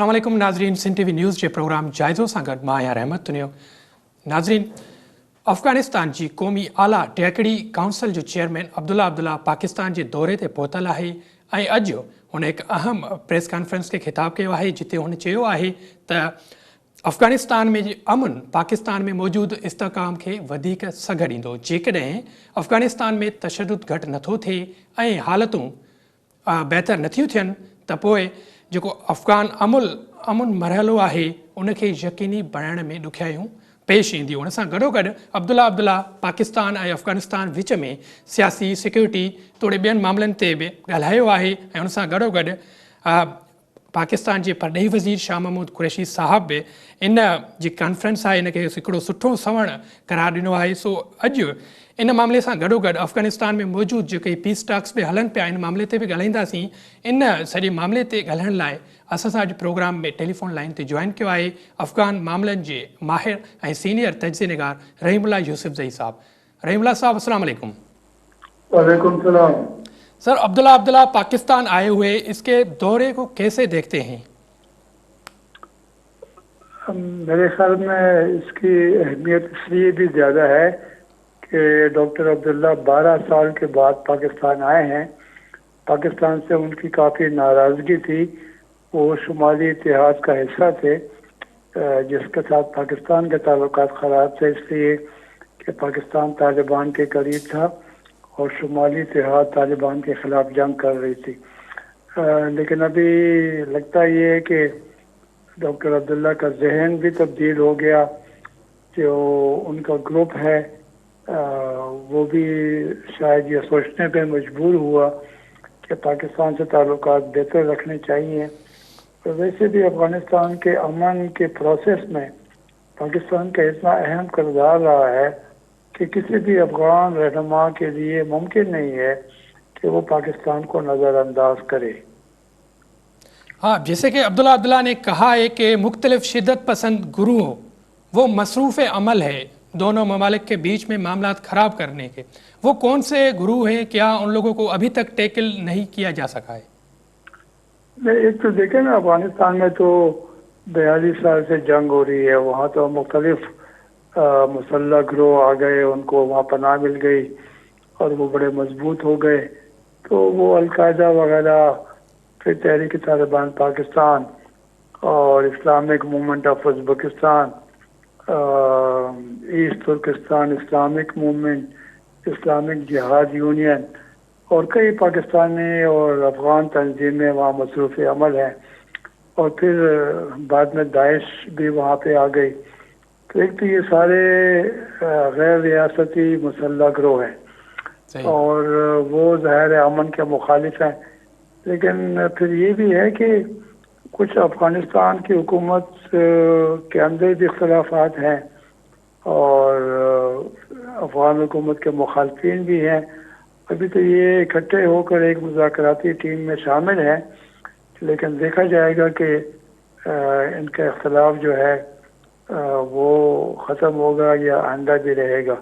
अस्सलाम वालेकुम नाज़रीन, सिंध टीवी न्यूज़ जे प्रोग्राम जाइज़ो सां गॾु मां आहियां रहमत तुनियो। नाज़रीन, अफ़गानिस्तान जी क़ौमी आला टेकड़ी काउंसिल जो चेयरमैन अब्दुल्ला पाकिस्तान जे दौरे ते पहुतल आहे ऐं अॼु हुन हिकु अहम प्रेस कॉन्फ्रेंस खे ख़िताब कयो आहे, जिते हुन चयो आहे त अफ़गानिस्तान में अमन पाकिस्तान में मौजूदु इस्तेहकाम खे वधीक सघ ॾींदो जेकॾहिं अफ़गानिस्तान में तशदुद घटि नथो थिए ऐं हालतूं बहितर नथियूं थियनि त पोइ जेको अमन मरहलो आहे उनखे यकीनी बणाइण में ॾुखियाइयूं पेश ईंदियूं। उन सां गॾोगॾु अब्दुल्ला पाकिस्तान ऐं अफ़गानिस्तान विच में सियासी सिक्योरिटी तोड़े ॿियनि मामलनि ते बि ॻाल्हायो आहे ऐं उन सां गॾोगॾु पाकिस्तान जे परॾेही वज़ीर शाह महमूद कुरैशी साहब बि इन जी कॉन्फ्रेंस आहे इनखे हिकिड़ो सुठो सवण करार ॾिनो आहे। सो अॼु इन मामले सां गॾोगॾु अफ़गानिस्तान में मौजूदु जेके पीस टॉक्स बि हलनि पिया इन मामले ते बि ॻाल्हाईंदासीं। इन सॼे मामले ते ॻाल्हाइण लाइ असां सां अॼु प्रोग्राम में टेलीफोन लाइन ते जॉइन कयो आहे अफ़गान मामलनि जे माहिर ऐं सीनियर तजज़िये निगार रहीमुल्लाह यूसुफ़ज़ई साहब। रहीमुल्लाह साहब अस्सलाम वालेकुम। वालेकुम सलाम। सर, अब्दुल्ला पाकिस्तान आए हुए इसके दौरे को कैसे देखते हैं? मेरे ख्याल में इसकी अहमियत इसलिए भी ज़्यादा है कि डॉक्टर अब्दुल्ला 12 साल के बाद पाकिस्तान आए हैं। पाकिस्तान से उनकी काफ़ी नाराज़गी थी। वो शुमाली इत्तेहाद का हिस्सा थे जिसके साथ पाकिस्तान के ताल्लुकात ख़राब थे, इसलिए कि पाकिस्तान तालिबान के करीब था और शुमाली इत्तेहाद तालिबान के ख़िलाफ़ जंग कर रही थी। लेकिन अभी लगता ये है कि डॉक्टर अब्दुल्ला का जहन भी तब्दील हो गया। जो उनका ग्रुप है वो भी शायद ये सोचने पे मजबूर हुआ कि पाकिस्तान से ताल्लुकात बेहतर रखने चाहिए। तो वैसे भी अफ़गानिस्तान के अमन के प्रोसेस में पाकिस्तान का इतना अहम किरदार रहा है कि किसी भी अफ़गान रहनुमा के लिए मुमकिन नहीं है कि वो पाकिस्तान को नज़रअंदाज करे। हाँ, जैसे कि अब्दुल्ला ने कहा है कि मुख्तलिफ शिद्दत पसंद गुरुओं वो मसरूफ़ अमल है दोनों ममालिक के बीच में मामलात ख़राब करने के। वो कौन से गुरु हैं, क्या उन लोगों को अभी तक टैकल नहीं किया जा सका है? एक तो देखें ना, अफ़गानिस्तान में तो 42 साल से जंग हो रही है। वहाँ तो मुख्तलिफ मुसल्लह ग्रोह आ गए, उनको वहाँ पनाह मिल गई और वो बड़े मजबूत हो गए। तो वो अलकायदा वगैरह, फिर तहरीक तालिबान पाकिस्तान और Islamic movement of Uzbekistan, east Turkistan Islamic movement, Islamic jihad union और कई पाकिस्तानी और अफ़गान तंजीमें वहाँ मसरूफ़ अमल हैं। और फिर बाद में दाइश भी वहाँ पे आ गई। तो एक तो ये सारे गैर रियासती मुसल्लह ग्रोह हैं और वो ज़ाहिर है अमन के मुखालिफ हैं। लेकिन फिर ये भी है कि कुछ अफ़गानिस्तान की हुकूमत के अंदर भी इख्तलाफात हैं और अफ़गान हुकूमत के मुखालफिन भी हैं। अभी तो ये इकट्ठे होकर एक मुज़ाकराती टीम में शामिल हैं, लेकिन देखा जाएगा कि इनका इख्तलाफ जो है वो ख़त्म होगा या आइंदा भी रहेगा।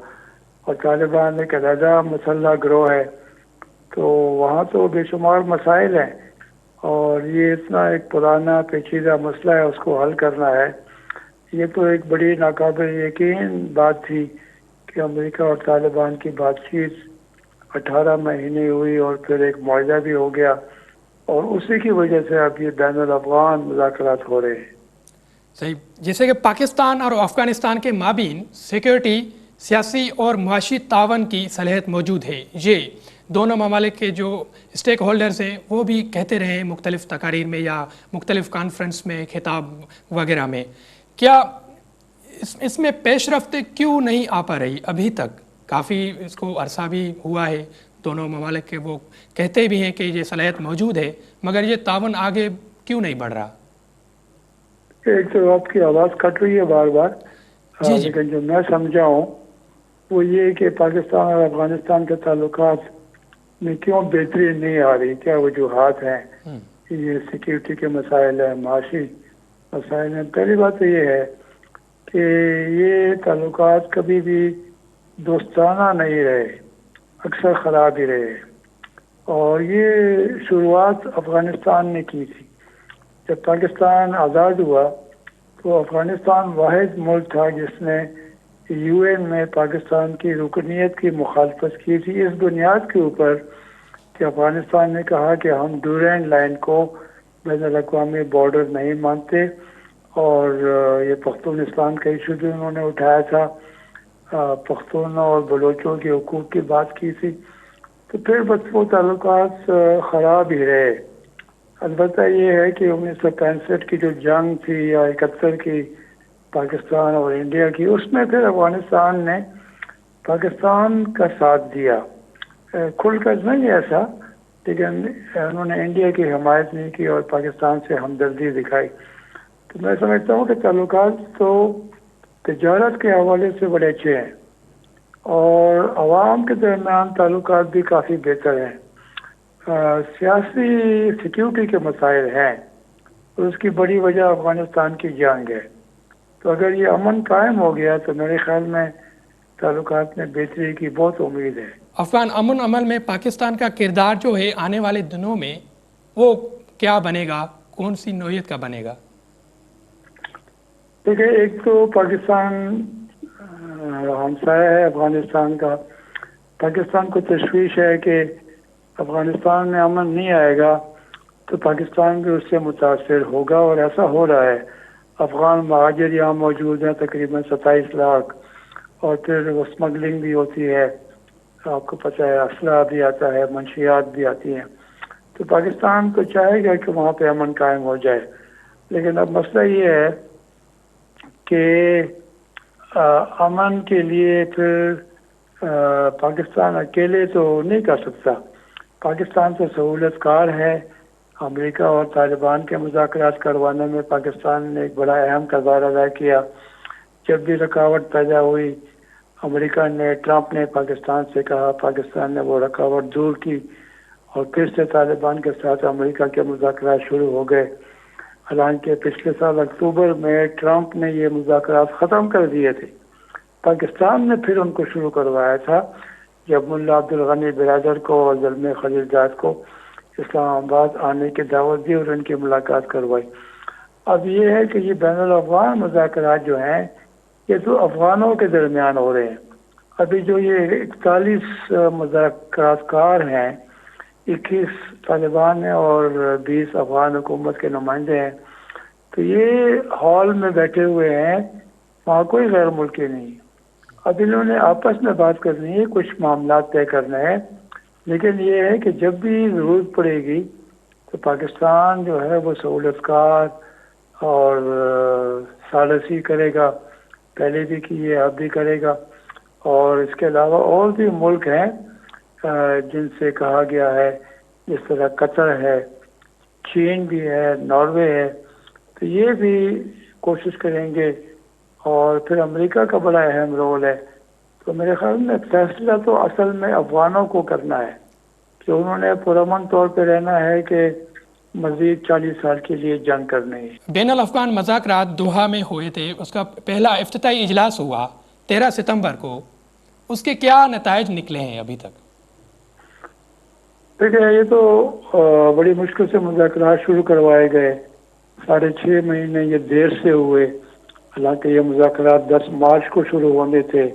और तालिबान एक अलहदा मुसल्लह ग्रोह है, तो वहाँ तो बेशुमार मसाइल हैं और ये इतना एक पुराना पेचीदा मसला है, उसको हल करना है। ये तो एक बड़ी नाकाबिल यकीन बात थी कि अमेरिका और तालिबान की बातचीत 18 महीने हुई और फिर एक मुआहदा भी हो गया और उसी की वजह से अब ये बैनुल-अफ़गान मुज़ाकरात हो रहे हैं। सही, जैसे कि पाकिस्तान और अफ़गानिस्तान के माबीन सिक्योरिटी, सियासी और मुआशी तावन की सलाहियत मौजूद है। ये दोनों ममालिक के जो स्टेक होल्डर्स हैं वो भी कहते रहे हैं मुख्तलिफ तकारीर में या मुख्तलिफ कॉन्फ्रेंस में, खिताब वगैरह में। क्या इसमें पेशरफ्त क्यों नहीं आ पा रही अभी तक? काफ़ी इसको अरसा भी हुआ है, दोनों ममालिक के वो कहते भी हैं कि ये सलाहियत मौजूद है, मगर ये तावन आगे क्यों नहीं बढ़ रहा? एक तो आपकी आवाज़ कट रही है बार बार, लेकिन जो मैं समझा हूँ वो ये कि पाकिस्तान और अफ़गानिस्तान के ताल्लुकात में क्यों बेहतरी नहीं आ रही, क्या वजूहात हैं। ये सिक्योरिटी के मसाइल हैं, माशी मसाइल हैं। पहली बात तो ये है कि ये ताल्लुकात कभी भी दोस्ताना नहीं रहे, अक्सर ख़राब ही रहे। और ये शुरुआत अफ़गानिस्तान ने की थी। جب پاکستان آزاد ہوا تو افغانستان واحد ملک تھا جس نے یو این میں پاکستان کی رکنیت کی مخالفت کی تھی، اس بنیاد کے اوپر کہ افغانستان نے کہا کہ ہم ڈورینڈ لائن کو بین الاقوامی بارڈر نہیں مانتے، اور یہ پختون اسلام کا ایشو بھی انہوں نے اٹھایا تھا، پختونوں اور بلوچوں کے حقوق کی بات کی تھی، تو پھر بس وہ تعلقات خراب ہی رہے۔ البتہ یہ ہے کہ 1965 کی جو جنگ تھی یا 71 کی پاکستان اور انڈیا کی، اس میں پھر افغانستان نے پاکستان کا ساتھ دیا، کھل کر نہیں ایسا، لیکن انہوں نے انڈیا کی حمایت نہیں کی اور پاکستان سے ہمدردی دکھائی۔ تو میں سمجھتا ہوں کہ تعلقات تو تجارت کے حوالے سے بڑے اچھے ہیں، اور عوام کے درمیان تعلقات بھی کافی بہتر ہیں۔ سیاسی سیکیورٹی کے مسائل ہیں، اور اس کی بڑی وجہ افغانستان کی جنگ ہے۔ تو اگر یہ امن قائم ہو گیا تو میرے خیال میں تعلقات میں بہتری کی بہت امید ہے۔ افغان امن عمل میں پاکستان کا کردار جو ہے آنے والے دنوں میں وہ کیا بنے گا، کون سی نوعیت کا بنے گا؟ دیکھیں، ایک تو پاکستان ہمسایہ ہے افغانستان کا، پاکستان کو تشویش ہے کہ افغانستان میں امن نہیں آئے گا تو پاکستان بھی اس سے متاثر ہوگا، اور ایسا ہو رہا ہے۔ افغان مہاجر یہاں موجود ہیں تقریباً 27 لاکھ، اور پھر وہ اسمگلنگ بھی ہوتی ہے، آپ کو پتہ ہے، اسلحہ بھی آتا ہے، منشیات بھی آتی ہیں، تو پاکستان تو چاہے گا کہ وہاں پہ امن قائم ہو جائے، لیکن اب مسئلہ یہ ہے کہ امن کے لیے پھر پاکستان اکیلے تو نہیں کر سکتا۔ پاکستان تو سہولت کار ہے، امریکہ اور طالبان کے مذاکرات کروانے میں پاکستان نے ایک بڑا اہم کردار ادا کیا۔ جب بھی رکاوٹ پیدا ہوئی، امریکہ نے، ٹرمپ نے پاکستان سے کہا، پاکستان نے وہ رکاوٹ دور کی، اور پھر سے طالبان کے ساتھ امریکہ کے مذاکرات شروع ہو گئے۔ حالانکہ پچھلے سال اکتوبر میں ٹرمپ نے یہ مذاکرات ختم کر دیے تھے، پاکستان نے پھر ان کو شروع کروایا تھا جب ملا عبدالغنی برادر کو اور زلمے خلیل زاد کو اسلام آباد آنے کی دعوت دی اور ان کی ملاقات کروائی۔ اب یہ ہے کہ یہ بین الاقوامی مذاکرات جو ہیں یہ تو افغانوں کے درمیان ہو رہے ہیں۔ ابھی جو یہ 41 مذاکرات کار ہیں، 21 طالبان ہیں اور 20 افغان حکومت کے نمائندے ہیں، تو یہ ہال میں بیٹھے ہوئے ہیں، وہاں کوئی غیر ملکی نہیں۔ اب انہوں نے آپس میں بات کرنی ہے، کچھ معاملات طے کرنے ہیں، لیکن یہ ہے کہ جب بھی ضرورت پڑے گی تو پاکستان جو ہے وہ سہولت کار اور ثالثی کرے گا، پہلے بھی کی ہے، اب بھی کرے گا۔ اور اس کے علاوہ اور بھی ملک ہیں جن سے کہا گیا ہے، جس طرح قطر ہے، چین بھی ہے، ناروے ہے، تو یہ بھی کوشش کریں گے، اور پھر امریکہ کا بڑا اہم رول ہے۔ تو میرے خیال میں فیصلہ تو اصل میں افغانوں کو کرنا ہے کہ انہوں نے پرامن طور پہ رہنا ہے کہ مزید 40 سال کے لیے جنگ کرنی ہے۔ بین الافغان مذاکرات دوحہ میں ہوئے تھے، اس کا پہلا افتتاحی اجلاس ہوا 13 ستمبر کو، اس کے کیا نتائج نکلے ہیں ابھی تک؟ دیکھیں، یہ تو بڑی مشکل سے مذاکرات شروع کروائے گئے، 6.5 مہینے یہ دیر سے ہوئے، حالانکہ یہ مذاکرات 10 مارچ کو شروع ہونے تھے،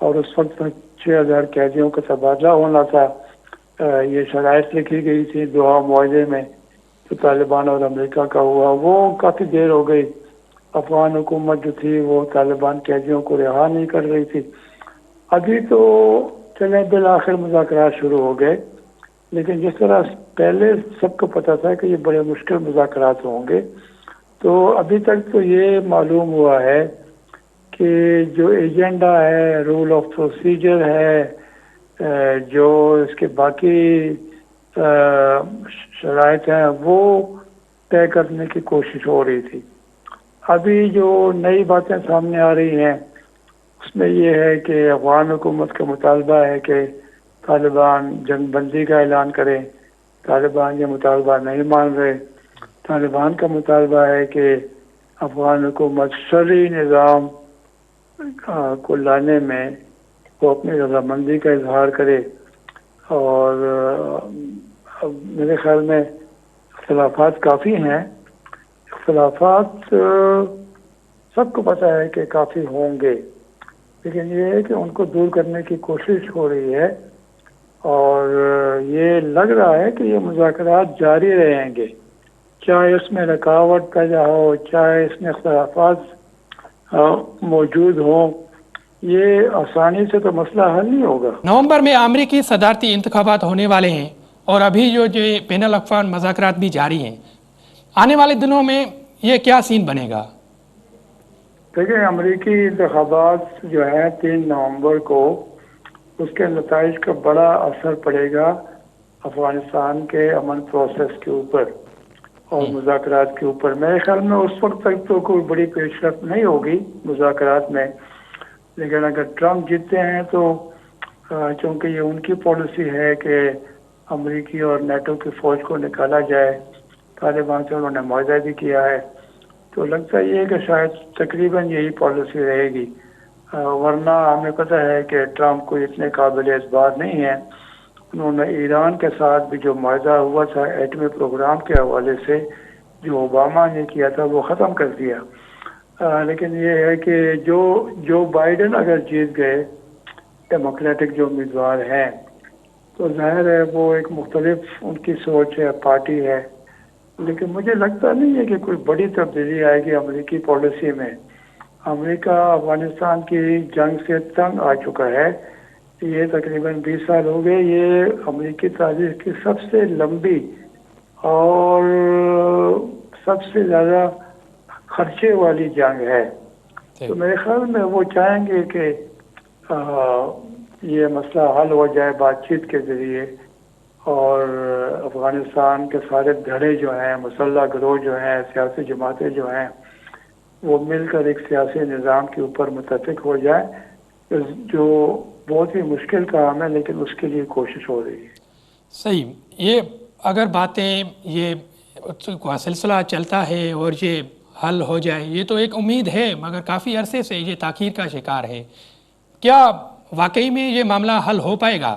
اور اس وقت 6000 قیدیوں کا تبادلہ ہونا تھا۔ یہ شرائط لکھی گئی تھی دوحہ معاہدے میں، جو طالبان اور امریکہ کا ہوا، وہ کافی دیر ہو گئی۔ افغان حکومت جو تھی وہ طالبان قیدیوں کو رہا نہیں کر رہی تھی۔ ابھی تو چلے بالآخر مذاکرات شروع ہو گئے، لیکن جس طرح پہلے سب کو پتہ تھا کہ یہ بڑے مشکل مذاکرات ہوں گے، تو ابھی تک تو یہ معلوم ہوا ہے کہ جو ایجنڈا ہے، رول آف پروسیجر ہے، جو اس کے باقی شرائط ہیں، وہ طے کرنے کی کوشش ہو رہی تھی۔ ابھی جو نئی باتیں سامنے آ رہی ہیں اس میں یہ ہے کہ افغان حکومت کا مطالبہ ہے کہ طالبان جنگ بندی کا اعلان کریں، طالبان یہ مطالبہ نہیں مان رہے۔ طالبان کا مطالبہ ہے کہ افغان حکومت شرعی نظام کو لانے میں وہ اپنی رضامندی کا اظہار کرے، اور میرے خیال میں اختلافات کافی ہیں، اختلافات سب کو پتہ ہے کہ کافی ہوں گے، لیکن یہ ہے کہ ان کو دور کرنے کی کوشش ہو رہی ہے، اور یہ لگ رہا ہے کہ یہ مذاکرات جاری رہیں گے، چاہے اس میں رکاوٹ پیدا ہو، چاہے اس میں اختلافات موجود ہوں، یہ آسانی سے تو مسئلہ حل نہیں ہوگا۔ نومبر میں امریکی صدارتی انتخابات ہونے والے ہیں، اور ابھی جو بین الاقوامی مذاکرات بھی جاری ہیں، آنے والے دنوں میں یہ کیا سین بنے گا؟ دیکھیں، امریکی انتخابات جو ہیں 3 نومبر کو، اس کے نتائج کا بڑا اثر پڑے گا افغانستان کے امن پروسیس کے اوپر اور مذاکرات کے اوپر۔ میرے خیال میں اس وقت تک تو کوئی بڑی پیش رفت نہیں ہوگی مذاکرات میں، لیکن اگر ٹرمپ جیتتے ہیں تو چونکہ یہ ان کی پالیسی ہے کہ امریکی اور نیٹو کی فوج کو نکالا جائے، طالبان سے انہوں نے معاہدہ بھی کیا ہے، تو لگتا یہ ہے کہ شاید تقریباً یہی پالیسی رہے گی، ورنہ ہمیں پتہ ہے کہ ٹرمپ کو اتنے قابل اعتبار نہیں ہے۔ انہوں نے ایران کے ساتھ بھی جو معاہدہ ہوا تھا ایٹمی پروگرام کے حوالے سے، جو اوباما نے کیا تھا، وہ ختم کر دیا۔ لیکن یہ ہے کہ جو بائیڈن اگر جیت گئے، ڈیموکریٹک جو امیدوار ہیں، تو ظاہر ہے وہ ایک مختلف ان کی سوچ ہے، پارٹی ہے، لیکن مجھے لگتا نہیں ہے کہ کوئی بڑی تبدیلی آئے گی امریکی پالیسی میں۔ امریکہ افغانستان کی جنگ سے تنگ آ چکا ہے، یہ تقریباً 20 سال ہو گئے، یہ امریکی تاریخ کی سب سے لمبی اور سب سے زیادہ خرچے والی جنگ ہے، تو میرے خیال میں وہ چاہیں گے کہ یہ مسئلہ حل ہو جائے بات چیت کے ذریعے، اور افغانستان کے سارے دھڑے جو ہیں، مسلح گروہ جو ہیں، سیاسی جماعتیں جو ہیں، وہ مل کر ایک سیاسی نظام کے اوپر متفق ہو جائے، جو بہت ہی مشکل کام ہے، لیکن اس کے لیے کوشش ہو رہی ہے۔ صحیح، یہ اگر باتیں یہ سلسلہ چلتا ہے اور یہ حل ہو جائے، یہ تو ایک امید ہے، مگر کافی عرصے سے یہ تاخیر کا شکار ہے، کیا واقعی میں یہ معاملہ حل ہو پائے گا؟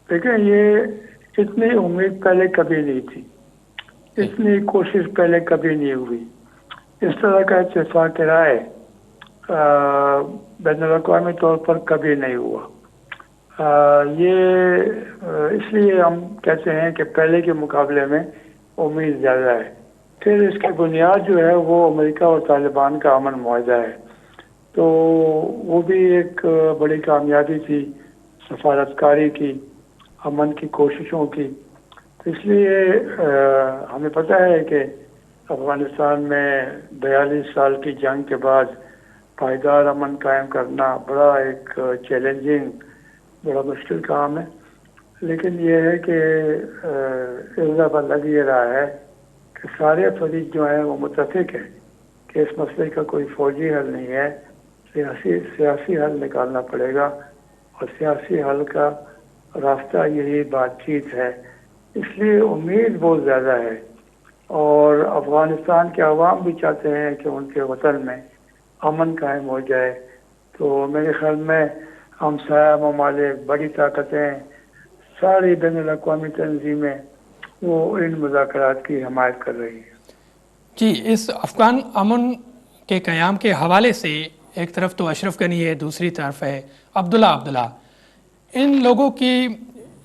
دیکھیں، یہ اتنی امید پہلے کبھی نہیں تھی، اتنی کوشش پہلے کبھی نہیں ہوئی، اس طرح کا اتفاق رائے بین الاقوامی طور پر کبھی نہیں ہوا۔ یہ اس لیے ہم کہتے ہیں کہ پہلے کے مقابلے میں امید زیادہ ہے۔ پھر اس کی بنیاد جو ہے وہ امریکہ اور طالبان کا امن معاہدہ ہے، تو وہ بھی ایک بڑی کامیابی تھی سفارتکاری کی، امن کی کوششوں کی، تو اس لیے ہمیں پتہ ہے کہ افغانستان میں 42 سال کی جنگ کے بعد پائیدار امن قائم کرنا بڑا ایک چیلنجنگ، بڑا مشکل کام ہے، لیکن یہ ہے کہ اس دفعہ لگ یہ رہا ہے کہ سارے فریق جو ہیں وہ متفق ہیں کہ اس مسئلے کا کوئی فوجی حل نہیں ہے، سیاسی حل نکالنا پڑے گا، اور سیاسی حل کا راستہ یہی بات چیت ہے، اس لیے امید بہت زیادہ ہے، اور افغانستان کے عوام بھی چاہتے ہیں کہ ان کے وطن میں امن قائم ہو جائے، تو میرے خیال میں ہمسایہ ممالک، بڑی طاقتیں، ساری بین الاقوامی تنظیمیں وہ ان مذاکرات کی حمایت کر رہی ہیں۔ جی، اس افغان امن کے قیام کے حوالے سے ایک طرف تو اشرف غنی ہے، دوسری طرف ہے عبداللہ، ان لوگوں کی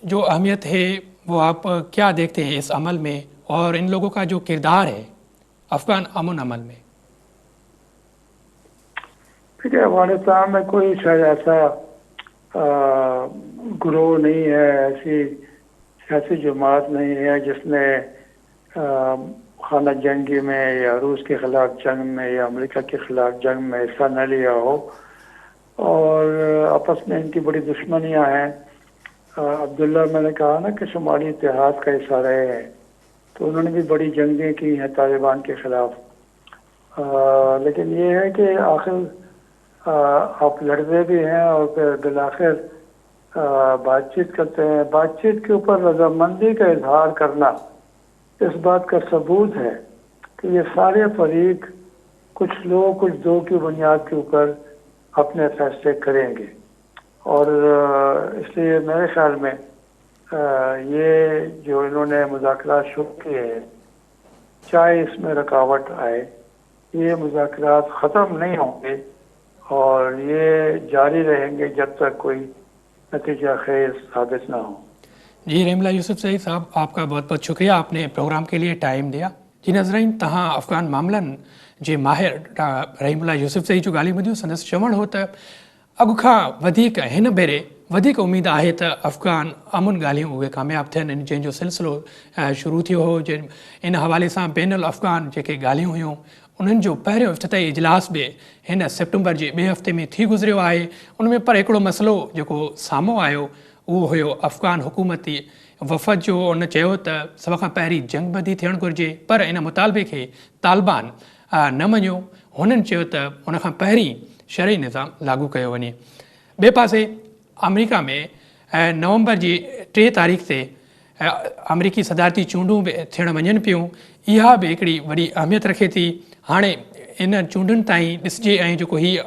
جو اہمیت ہے وہ آپ کیا دیکھتے ہیں اس عمل میں، اور ان لوگوں کا جو کردار ہے افغان امن عمل میں؟ ٹھیک ہے، افغانستان میں کوئی شاید ایسا گروہ نہیں ہے، ایسی سیاسی جماعت نہیں ہے جس نے خانہ جنگی میں یا روس کے خلاف جنگ میں یا امریکہ کے خلاف جنگ میں حصہ نہ لیا ہو، اور آپس میں ان کی بڑی دشمنیاں ہیں۔ عبداللہ، میں نے کہا نا کہ شمالی اتحاد کا حصہ رہے ہیں، تو انہوں نے بھی بڑی جنگیں کی ہیں طالبان کے خلاف، لیکن یہ ہے کہ آخر آپ لڑتے بھی ہیں اور پھر بالآخر بات چیت کرتے ہیں۔ بات چیت کے اوپر رضامندی کا اظہار کرنا اس بات کا ثبوت ہے کہ یہ سارے فریق کچھ لوگ کچھ دو کی بنیاد کے اوپر اپنے فیصلے کریں گے، اور اس لیے میرے خیال میں یہ جو انہوں نے مذاکرات شروع کیے ہیں چاہے اس میں رکاوٹ آئے، یہ مذاکرات ختم نہیں ہوں گے اور یہ جاری رہیں گے جب تک کوئی نتیجہ خیز ثابت نہ ہو۔ جی رحیم اللہ یوسف صحیح صاحب، آپ کا بہت بہت شکریہ، آپ نے پروگرام کے لیے ٹائم دیا۔ جی ناظرین، تہاں افغان معاملن جے ماہر رحیم اللہ یوسف صحیح جو ॻाल्हियूं ॿुधियूं संदसि चवणु हो त अॻु खां वधीक हिन भेरे वधीक उमेद आहे त अफ़गान अमुन ॻाल्हियूं उहे कामयाब थियनि, जंहिंजो सिलसिलो शुरू थियो हो। इन हवाले सां बैनुल अफ़गान जेके ॻाल्हियूं हुयूं उन्हनि जो पहिरियों इफ़्तिताही इजलास बि हिन सेप्टेम्बर जे ॿिए हफ़्ते में थी गुज़रियो आहे। उन में पर हिकिड़ो मसइलो जेको साम्हूं आयो उहो हुयो अफ़गान हुकूमती वफ़द जो। उन चयो त सभ खां पहिरीं जंग बंदी थियणु घुरिजे, पर इन मुतालबे खे तालिबान न मञियो। हुननि चयो त उन खां पहिरीं शरई निज़ाम लागू कयो वञे। ॿिए पासे अमेरिका में नवंबर जी 3 तारीख़ ते अमरीकी सदारती चूंडूं बि थियण वञनि पियूं। इहा बि हिकिड़ी वॾी अहमियत रखे थी। हाणे इन चूंडुनि ताईं ॾिसिजे ऐं जेको हीउ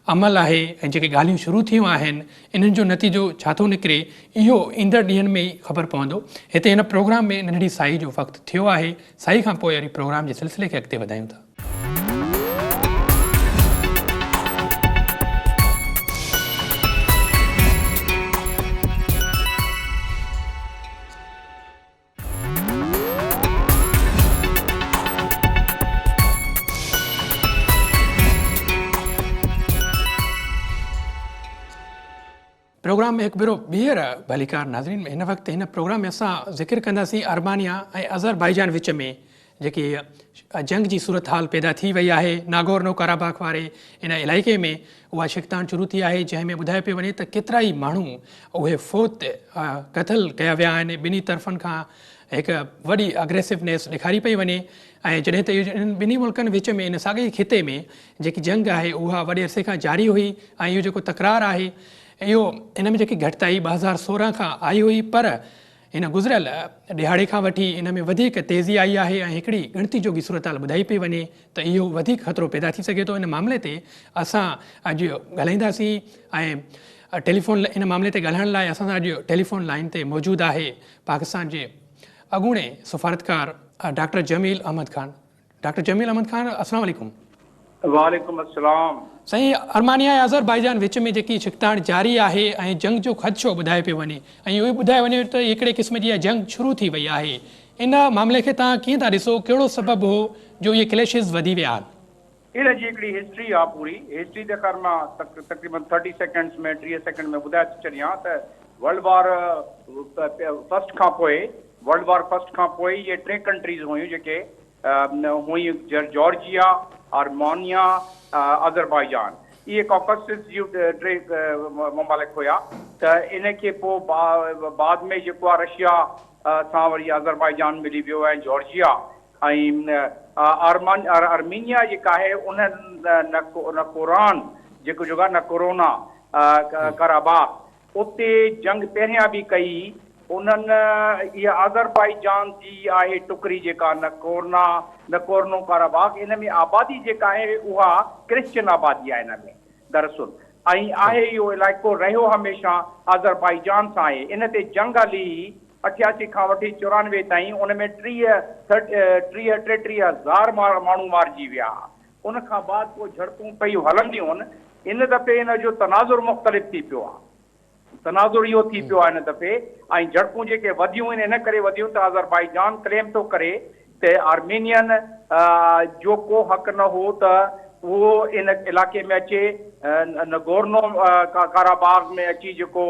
अमल आहे ऐं जेके ॻाल्हियूं शुरू थियूं आहिनि इन्हनि जो नतीजो छा थो निकिरे, इहो ईंदड़ ॾींहंनि में ई ख़बर पवंदो। हिते हिन प्रोग्राम में नंढड़ी साई जो वक़्तु थियो आहे। साई खां पोइ वरी प्रोग्राम जे सिलसिले खे अॻिते वधायूं था। प्रोग्राम में हिकु भेरो ॿीहर भलीकार नाज़रीन, हिन वक़्तु हिन प्रोग्राम में असां ज़िक्र कंदासीं अर्मानिया ऐं अज़रबाईजान विच में जेकी जंग जी सूरत हाल पैदा थी वई आहे। नागोर्नो काराबाख वारे इन इलाइक़े में उहा शिकतान शुरू थी आहे, जंहिंमें ॿुधायो पियो वञे त केतिरा ई माण्हू उहे फ़ौत क़तल कया विया आहिनि। ॿिन्ही तरफ़नि खां हिकु वॾी अग्रेसिवनेस ॾेखारी पई वञे। ऐं जॾहिं त इन ॿिन्ही मुल्कनि विच में इन साॻे खिते में जेकी जंग आहे उहा वॾे अरसे खां जारी हुई ऐं इहो जेको तकरार आहे इहो इन में जेकी घटिताई 2016 खां आई हुई, पर हिन गुज़िरियल ॾिहाड़े खां वठी इन में वधीक तेज़ी आई आहे ऐं हिकिड़ी ॻणती जोगी सूरत हाल ॿुधाई पई वञे त इहो वधीक ख़तरो पैदा थी सघे थो। इन मामले ते असां अॼु ॻाल्हाईंदासीं ऐं टेलीफोन इन मामले ते ॻाल्हाइण लाइ असां सां अॼु टेलीफोन लाइन ते मौजूदु आहे पाकिस्तान जे अॻूणे सफ़ारतकार डॉक्टर जमील अहमद ख़ान। डॉक्टर जमील अहमद ख़ान, अस्सलाम वालेकुम। वालेकुम अस्सलाम। साईं, अर्मानिया ऐं अज़रबाईजान विच में जेकी छिकताण जारी आहे ऐं जंग जो ख़दशो ॿुधायो पियो वञे ऐं इहो ॿुधायो वञे त हिकिड़े क़िस्म जी जंग शुरू थी वई आहे, इन मामले खे तव्हां कीअं था ॾिसो? कहिड़ो सबबु हो जो इहे क्लेशिस वधी विया आहिनि? इन जी हिकिड़ी हिस्ट्री आहे, पूरी हिस्ट्री त ख़ैर मां तक़रीबन 30 सेकेंड्स में 30 सेकेंड में ॿुधाए थी छॾियां त वर्ल्ड वॉर फर्स्ट खां पोइ इहे 3 कंट्रीज़ हुयूं जेके हुयूं, जॉर्जिया, आर्मेनिया, अज़रबाईजान। इहे कॉकसिस जूं 3 ममालिक हुया। त इन खे पोइ बाद में जेको आहे रशिया सां वरी अज़रबाईजान मिली वियो ऐं जॉर्जिया ऐं आर्मीनिया जेका आहे उन्हनि न कुरान जेको आहे न कोरोना कराबाख उते जंग पहिरियां बि कई। उन्हनि इहा अज़रबाईजान जी आहे टुकड़ी जेका नकोर्नो काराबाख, इन में आबादी जेका आहे उहा क्रिश्चियन आबादी आहे इन में दरअसल, ऐं आहे इहो इलाइक़ो रहियो हमेशह अज़रबाईजान सां आहे। इन ते जंग हली 88 खां वठी 94 ताईं, उन में 33,000 माण्हू मारिजी विया। उन खां बाद पोइ झड़पूं पयूं हलंदियूं आहिनि। इन दफ़े इन जो तनाज़ुर मुख़्तलिफ़ थी पियो आहे। तनाज़ुर इहो थी पियो आहे इन दफ़े, ऐं झड़पूं जेके वधियूं आहिनि इन करे वधियूं त अज़रबाईजान क्लेम थो करे त आर्मेनियन जो को हक़ न हो त उहो इन इलाइक़े में अचे, नगोर्नो काराबाग में अची जेको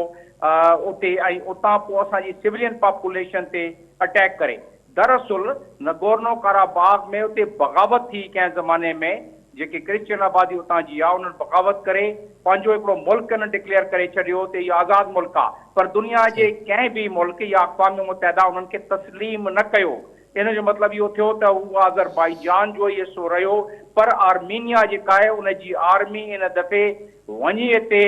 उते ऐं उतां पोइ असांजी सिविलियन पॉपुलेशन ते अटैक करे। दरअसल नगोर्नो काराबाग में उते बग़ावत थी कंहिं ज़माने में, जेके क्रिश्चियन आबादी उतां जी आहे उन्हनि बग़ावत करे पंहिंजो हिकिड़ो मुल्क न डिक्लेयर करे छॾियो त इहो आज़ादु मुल्क आहे, पर दुनिया जे कंहिं बि मुल्क या अक़वाम मुतहिदा उन्हनि खे तस्लीम न कयो। इन जो मतिलबु इहो थियो त उहा अज़रबाईजान जो ई हिसो रहियो, पर आर्मीनिया जेका आहे उनजी आर्मी इन दफ़े वञी हिते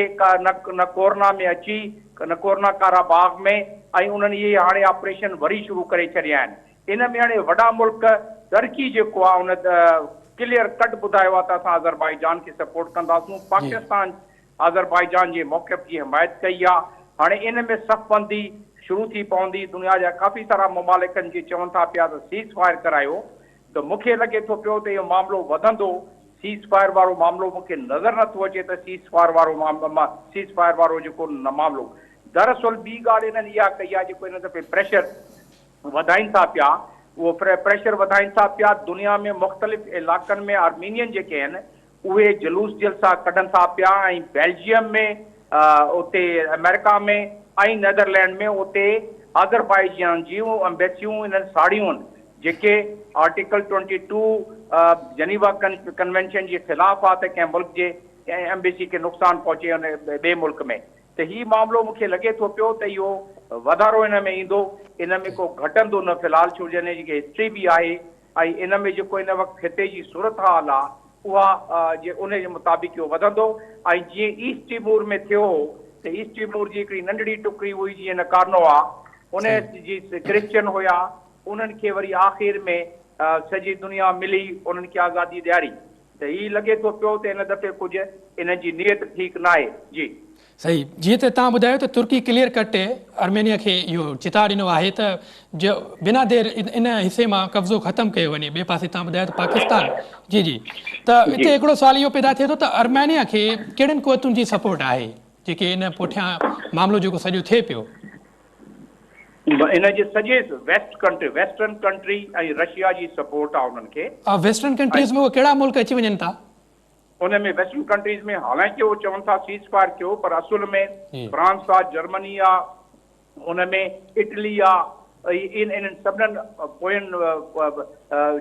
नकोर्ना में अची, नकोर्ना काराबाग में, ऐं उन्हनि इहे हाणे ऑपरेशन वरी शुरू करे छॾिया आहिनि। इन में हाणे वॾा मुल्क टर्की जेको आहे उन क्लियर कट ॿुधायो आहे त असां अज़रबाईजान खे सपोर्ट कंदासूं। पाकिस्तान अज़रबाईजान जे मौक़िफ़ जी हिमायत कई आहे। हाणे इन में सफ़बंदी शुरू थी पवंदी। दुनिया जा काफ़ी सारा ममालिकनि खे चवनि था पिया त सीज़ फायर करायो, त मूंखे लॻे थो पियो त इहो मामिलो वधंदो। सीज़ फायर वारो मामिलो मूंखे नज़र नथो अचे त सीज़ फायर वारो जेको मामिलो। दरअसल ॿी ॻाल्हि इन्हनि इहा कई आहे, जेको इन दफ़े प्रेशर वधाइनि था पिया, उहो प्रेशर वधाइनि था पिया दुनिया में मुख़्तलिफ़ इलाइक़नि में। आर्मीनियन जेके आहिनि उहे जुलूस जलसा कढनि था पिया, ऐं बेल्जियम में, उते अमेरिका में ऐं नेदरलैंड में उते अज़रबाईजान जूं एम्बेसियूं इन्हनि साड़ियूं आहिनि जेके आर्टिकल 22 जनीवा कन्वेंशन जे ख़िलाफ़ आहे त कंहिं मुल्क जे कंहिं एम्बेसी खे नुक़सानु पहुचे उन ॿिए मुल्क में। त हीउ मामिलो मूंखे लॻे थो पियो त इहो वधारो इन में ईंदो, इन में को घटंदो न फ़िलहाल, छो जो हिन जी हिस्ट्री बि आहे ऐं इन में जेको इन वक़्तु खिते जी सूरत हाल आहे उहा उन जे मुताबिक़ इहो वधंदो। ऐं जीअं ईस्ट टिमोर में थियो हो त ईस्ट टिमोर जी हिकिड़ी नंढड़ी टुकड़ी हुई जीअं नकारनो आहे, उन जी क्रिश्चियन हुया, उन्हनि खे वरी आख़िर में सॼी दुनिया मिली उन्हनि खे आज़ादी ॾियारी। त हीउ लॻे थो पियो त इन दफ़े कुझु इन जी नियत ठीकु न आहे। जी सही, जीअं त तव्हां ॿुधायो त तुर्की क्लियर कट आर्मेनिया खे इहो चिता ॾिनो आहे त जो बिना देर इन हिसे मां कब्ज़ो ख़तमु कयो वञे। ॿिए पासे तव्हां ॿुधायो त पाकिस्तान जी जी त हिते हिकिड़ो सुवाल इहो पैदा थिए थो त आर्मेनिया खे कहिड़ियुनि क़ुवतुनि जी सपोर्ट आहे जेके इन पुठियां मामिलो जेको सॼो थिए पियो? इन जे सॼे वेस्टर्न कंट्री ऐं रशिया जी सपोर्ट आहे उन्हनि खे। वेस्टर्न कंट्रीज़ में उहे कहिड़ा मुल्क अची वञनि था? उन में वेस्टर्न कंट्रीज़ में हालांकि उहो चवनि था सीज़ फायर कयो, पर असुल में फ्रांस आहे, जर्मनी आहे, उन में इटली आहे, इन्हनि सभिनीनि पोयनि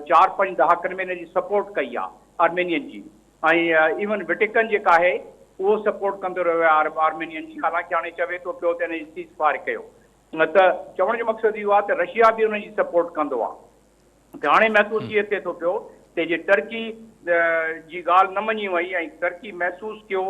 4-5 दहाकनि में इन जी सपोर्ट कई आहे आर्मेनियन जी। ऐं इवन वेटिकन जेका आहे उहो सपोर्ट कंदो रहियो आहे आर्मेनियन जी, हालांकि हाणे चवे थो पियो त इन जी सीज़ फायर कयो। त चवण जो मक़सदु इहो आहे त रशिया बि उन जी सपोर्ट कंदो आहे। त हाणे महसूसु इहो थिए थो पियो त जे टर्की जी ॻाल्हि न मञी वई ऐं टर्की महसूसु कयो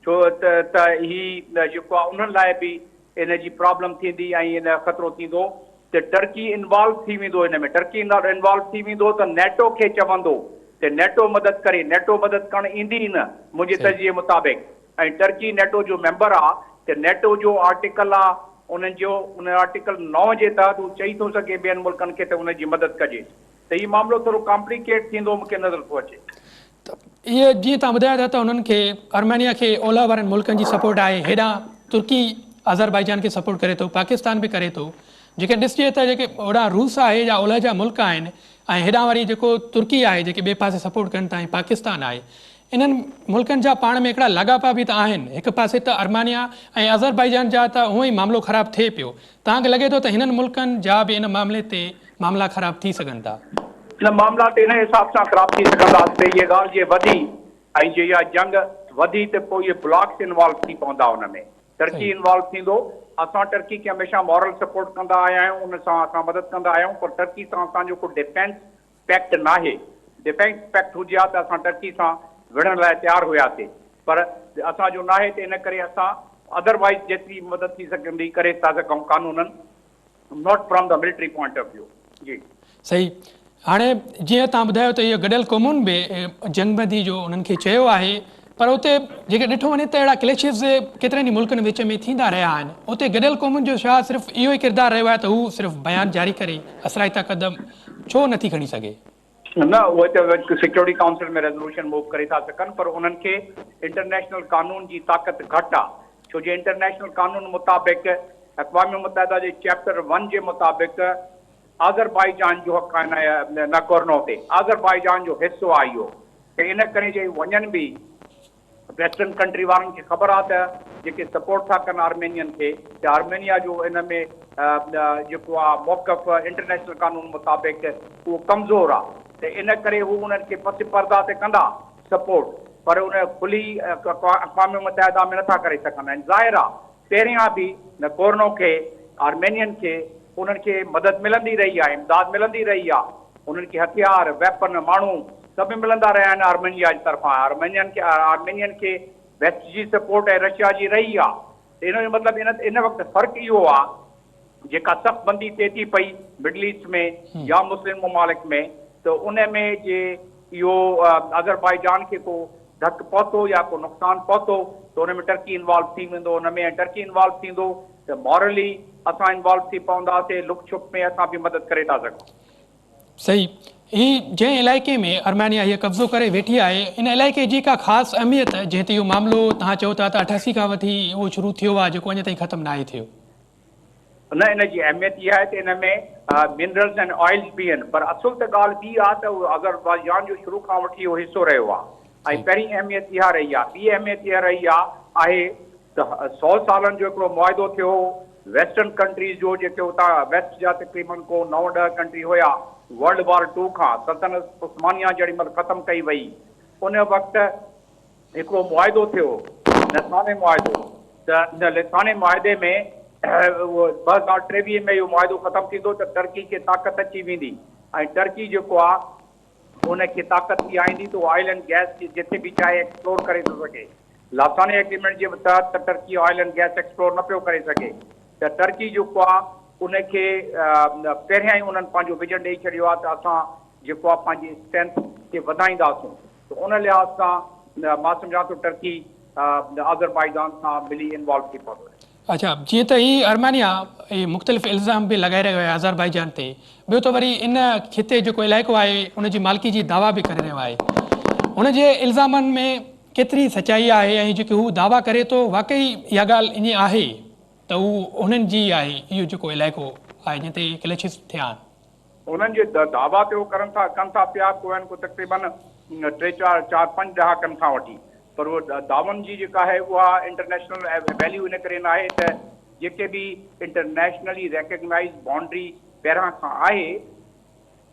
छो त हीउ जेको आहे उन्हनि लाइ बि इन जी प्रॉब्लम थींदी ऐं इन ख़तरो थींदो त टर्की इन्वॉल्व थी वेंदो इन में। टर्की इन्वॉल्व थी वेंदो त नेटो खे चवंदो त नेटो मदद करे। नेटो मदद करणु ईंदी ई न मुंहिंजे तजिए मुताबिक़, ऐं टर्की नेटो जो मेंबर आहे त नेटो जो आर्टिकल आहे उन्हनि जो, उन आर्टिकल 9 जे तहत हू चई थो सघे ॿियनि मुल्कनि खे त उन जी मदद कजे। त हीउ मामिलो थोरो कॉम्प्लिकेट थींदो मूंखे नज़र थो अचे। इहे जीअं तव्हां ॿुधायो था त उन्हनि खे आर्मेनिया खे ओलह वारनि मुल्कनि जी सपोर्ट आहे, हेॾां तुर्की अज़रबाईजान खे सपोर्ट करे थो, पाकिस्तान बि करे थो। जेके ॾिसिजे त जेके ओॾां रूस आहे या ओलह जा मुल्क आहिनि ऐं हेॾां वरी जेको तुर्की आहे जेके ॿिए पासे सपोर्ट कनि था, ऐं पाकिस्तान आहे, इन्हनि मुल्कनि जा पाण में हिकिड़ा लाॻापा बि त आहिनि। हिकु पासे त आर्मेनिया ऐं अज़रबाईजान जा त उहो ई मामिलो ख़राबु थिए पियो। तव्हांखे लॻे थो त हिननि मुल्कनि जा बि इन मामले ते मामला ख़राबु थी सघनि था? न, मामला त इन हिसाब सां ख़राबु थी सघंदा त इहा ॻाल्हि जे वधी ऐं जे इहा जंग वधी त पोइ इहे ब्लॉक्स इन्वॉल्व थी पवंदा उन में। टर्की इन्वॉल्व थींदो। असां टर्की खे हमेशह मॉरल सपोर्ट कंदा आया आहियूं, उन सां असां मदद कंदा आहियूं, पर टर्की सां असांजो को डिफेंस पैक्ट न आहे। डिफेंस पैक्ट हुजे हा त असां टर्की सां विढ़ण लाइ तयारु हुयासीं, पर असांजो न आहे। त इन करे असां अदरवाइज़ जेतिरी मदद थी सघंदी करे था सघूं कानूनन, not from the military point of view. जी सही। हाणे जीअं तव्हां ॿुधायो त इहो गॾियल क़ौमुनि बि जंगबंदी जो उन्हनि खे चयो आहे, पर उते जेके ॾिठो वञे त अहिड़ा क्लेशिस केतिरनि ई मुल्कनि विच में थींदा रहिया आहिनि। उते गॾियल क़ौमुनि जो छा सिर्फ़ु इहो ई किरदारु रहियो आहे त हू सिर्फ़ु बयानु जारी करे असराइता क़दम छो नथी खणी सघे? न, उहे त सिक्योरिटी काउंसिल में रेज़ोल्यूशन मूव करे था सघनि, पर उन्हनि खे इंटरनेशनल कानून जी ताक़त घटि आहे। छो जो इंटरनेशनल कानून मुताबिक़ अक़वाम मुतहदा जे चैप्टर 1 जे मुताबिक़ अज़रबाईजान जो हक़ आहे नगोर्नो ते, अज़रबाईजान जो हिसो आहे इहो। त इन करे जे वञनि बि वेस्टर्न कंट्री वारनि खे ख़बर आहे त जेके सपोर्ट था कनि आर्मेनियन खे, त आर्मेनिया जो इन में जेको आहे मौक़फ़ इंटरनेशनल कानून मुताबिक़ उहो कमज़ोर आहे। त इन करे हू उन्हनि खे पस परदा ते कंदा सपोर्ट, पर उन खुली अक़वाम मुतहदा में नथा करे सघंदा आहिनि। ज़ाहिर आहे पहिरियां बि नगोर्नो खे आर्मेनियन खे उन्हनि खे मदद मिलंदी रही आहे, इमदाद मिलंदी रही आहे। उन्हनि खे हथियार, वेपन, माण्हू सभु मिलंदा रहिया आहिनि आर्मेनिया जी तरफ़ां। आर्मेनियन खे वेस्ट जी सपोर्ट ऐं रशिया जी रही आहे। त इन जो मतिलबु इन वक़्तु फ़र्क़ु इहो आहे जेका सख़्त बंदी थिए थी पई मिडल ईस्ट में या मुस्लिम ममालिक में, त उन में जे इहो अज़रबाईजान खे को धकु पहुतो या को नुक़सानु पहुतो त उन में टर्की इन्वॉल्व थी वेंदो। उन में टर्की इन्वॉल्व थींदो त मॉरली असां इन्वॉल्व थी पवंदासीं, लुक छुप में असां बि मदद करे था सघूं। सही ही जंहिं इलाइक़े में अर्मानिया हीअ कब्ज़ो करे वेठी आहे इन इलाइक़े जी का ख़ासि अहमियत जंहिं ते इहो मामिलो तव्हां चओ था त 88 खां वठी उहो शुरू थियो आहे जेको अञा ताईं ख़तमु न आहे थियो? न इन जी अहमियत इहा आहे त इन में मिनरल्स एंड ऑइल्स बि आहिनि, पर असुल त ॻाल्हि ॿी आहे त अज़रबैजान जो शुरू खां वठी इहो हिसो रहियो आहे। ऐं पहिरीं अहमियत इहा रही आहे। ॿी अहमियत इहा रही आहे त 100 सालनि जो हिकिड़ो मुआइदो थियो वेस्टर्न कंट्रीज़ जो, जेके उतां वेस्ट जा तक़रीबन को 9-10 कंट्री हुया वर्ल्ड वॉर 2 खां सल्तनत उस्मानिया जेॾी महिल ख़तमु कई वई उन वक़्तु हिकिड़ो मुआइदो थियो लिसाने मुआइदो। त हिन लिसाने मुआइदे में 2023 में इहो मुआइदो ख़तमु थींदो त टर्की खे ताक़त अची वेंदी ऐं टर्की जेको आहे उनखे ताक़त बि आईंदी त ऑयल एंड गैस जिथे बि चाहे एक्सप्लोर करे थो सघे। लासाने एग्रीमेंट जे तहत त Turkey oil and gas explore न पियो करे सघे त टर्की जेको आहे उनखे पहिरियां ई उन्हनि पंहिंजो विजन ॾेई छॾियो आहे त असां जेको आहे पंहिंजी स्ट्रेंथ खे वधाईंदासूं। त उन लिहाज़ सां मां सम्झां थो टर्की अज़रबैजान सां मिली इन्वॉल्व थी पवंदो। अच्छा, जीअं त ही अर्मानिया मुख़्तलिफ़ इल्ज़ाम बि लॻाए रहियो आहे अज़रबैजान ते, ॿियो त वरी इन खिते जेको इलाइक़ो आहे उनजी मालिकी जी दावा बि करे रहियो आहे। उनजे इल्ज़ामनि में केतिरी सचाई आहे ऐं जेके हू दावा करे थो वाकई इहा ॻाल्हि ईअं आहे त हू उन्हनि जी आहे इहो जेको इलाइक़ो आहे जंहिं ते क्लैशिस थिया आहिनि? उन्हनि जे दावा ते उहो कनि था पिया को आहिनि को तक़रीबन 3-4-5 ॾहाकनि खां वठी, पर उहो दावनि जी जेका आहे उहा इंटरनेशनल वैल्यू इन करे न आहे त जेके बि इंटरनेशनली रिकग्नाइज़ बाउंड्री पहिरां खां आहे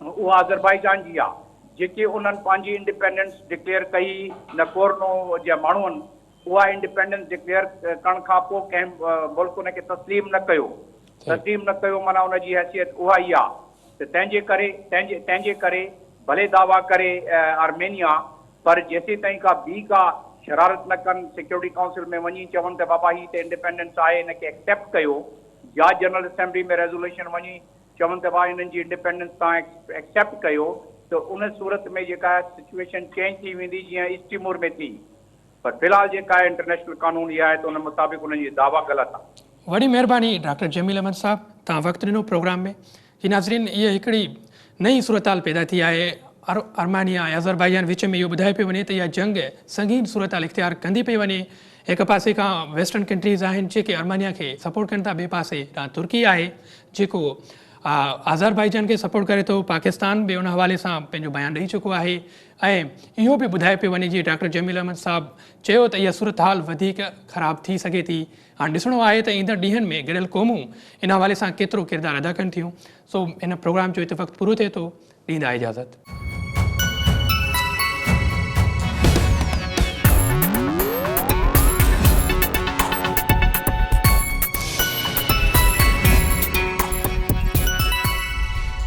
उहा अज़रबैजान जी आहे। जेके उन्हनि पंहिंजी इंडिपेंडेंस डिक्लेयर कई नकोर्नो जा माण्हू आहिनि उहा इंडिपेंडेंस डिक्लेयर करण खां पोइ कंहिं मुल्क उनखे तस्लीम न कयो माना उनजी हैसियत उहा ई आहे। त तंहिंजे करे भले दावा करे आर्मेनिया, पर जेसीं ताईं का शरारत न कनि सिक्योरिटी काउंसिल में वञी चवनि त बाबा ही त इंडिपेंडेंस आहे हिनखे एक्सेप्ट कयो, या जनरल असेंबली में रेज़ोल्यूशन वञी चवनि त भाई हिननि जी इंडिपेंडेंस तव्हां एक्सेप्ट कयो, त उन सूरत में जेका सिचुएशन चेंज थी वेंदी जीअं ईस्ट तिमोर में थी। पर फ़िलहाल जेका आहे इंटरनेशनल कानून इहा आहे त उन मुताबिक़ उन्हनि जी दावा ग़लति आहे। वॾी महिरबानी डॉक्टर जमील अहमद साहब, तव्हां वक़्तु ॾिनो प्रोग्राम में। जी नाज़रीन, इहा हिकिड़ी नई सूरताल पैदा थी आहे अर्मानिया ऐं अज़रबैजान विच में। इहो ॿुधाए पियो वञे त इहा जंग संगीन सूरताल इख़्तियार कंदी पई वञे। हिकु पासे खां वेस्टर्न कंट्रीज़ आहिनि जेके अर्मानिया खे सपोर्ट कनि था, ॿिए पासे तुर्की आहे जेको अज़रबैजान खे सपोर्ट करे थो। पाकिस्तान बि उन हवाले सां पंहिंजो बयानु ॾेई चुको आहे ऐं इहो बि ॿुधाए पियो वञे जीअं डॉक्टर जमील अहमद साहब चयो त इहा सूरत हाल वधीक ख़राबु थी सघे थी। हाणे ॾिसणो आहे त ईंदड़ ॾींहंनि में गॾियल क़ौमूं इन हवाले सां केतिरो किरदारु अदा कनि थियूं। सो इन प्रोग्राम जो हिते वक़्तु पूरो थिए थो। ॾींदा इजाज़त।